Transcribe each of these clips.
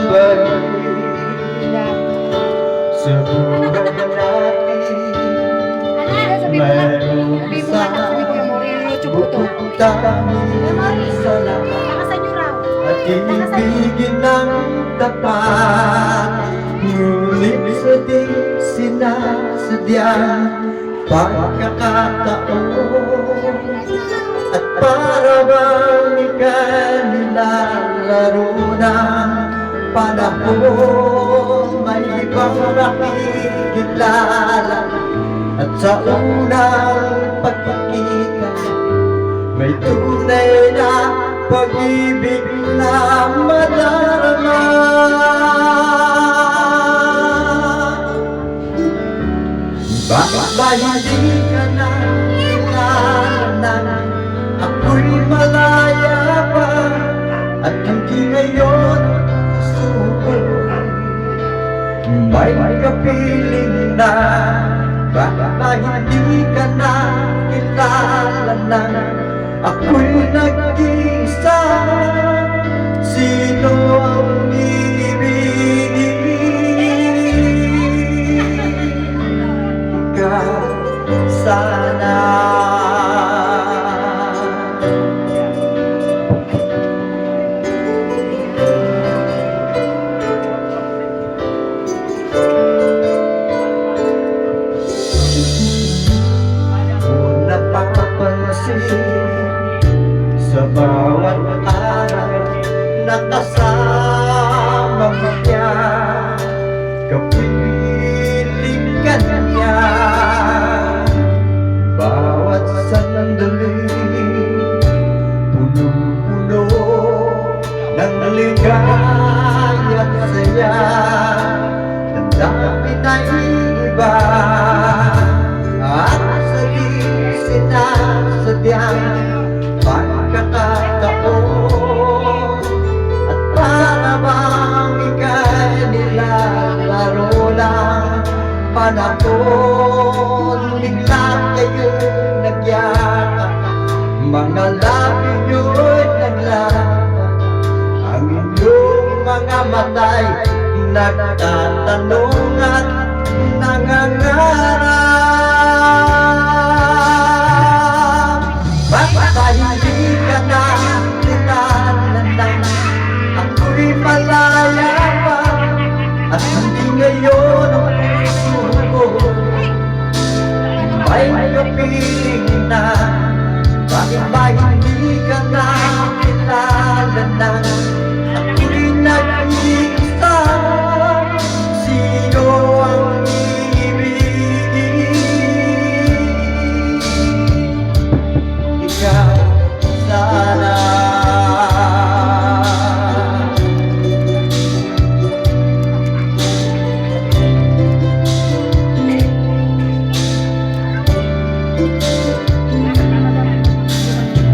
balik sa buhay natin. Mayroong isang putang isa lang at ibigin ng tapat, ngunit sa di sinasadyang pagkakataon at para bang ikanilalaro ng panahon. May ibang nakikilala at sa unang pagkikita may tunay na pag-ibig na madarama. Bakit ba hindi ka na kilala? Ako'y malaya pa at hindi ngayon gusto ko. May kapiling na bakit ba hindi ka na kilala na? Ako'y nag-iisa, sino ang ibigin ka sana? Sa bawat araw na kasama mo niya, kapiling ka niya. Bawat sandali puno-puno ng ligaya at saya. Tandaan na iba at sinasadyang pagkakataon at para bang ika'y nilalaro lang panahon. Bigla kayo'y nagyakap, mga labi nyo'y naglapat, ang inyong mga mata'y nagtatanong at nangangarap. Hindi ka na nilalandan, ako'y malaya pa at hindi ngayon ang puso ko. May kapiling na bakit ba hindi ka na nilalandan? Ako'y nag-iisa, sino ang ibigin ikaw sana?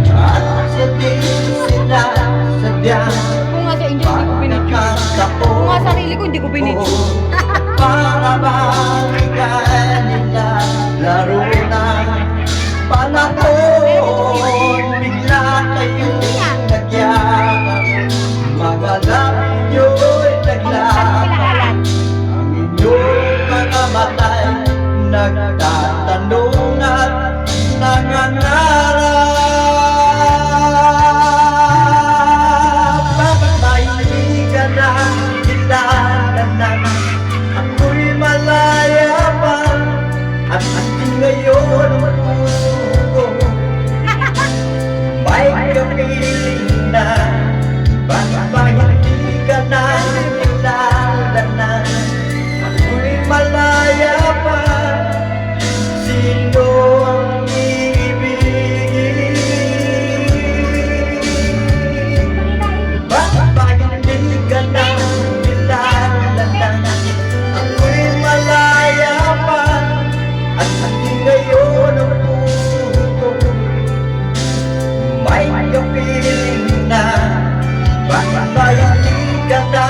At sa di sinasadyang pagkakataon, Kung nga sarili ko, hindi ko binidyo. para bang ika'y nilalaro ng panahon. Bigla kayong nagyakap, mga labi nyo'y naglapat, ang inyong mga mata'y nagtatanong at nangangarap. Bakit ba hindi ka na kilala na? Ako'y malaya pa at hindi ngayon ang puso ko. May kapiling na bakit ba hindi ka na kilala na? Ako'y malaya pa, sino ang ibigin? Bakit ba hindi ka na kilala na? Ako'y malaya pa at hindi ngayon ang puso ko. May kapiling na bakit ba hindi ka na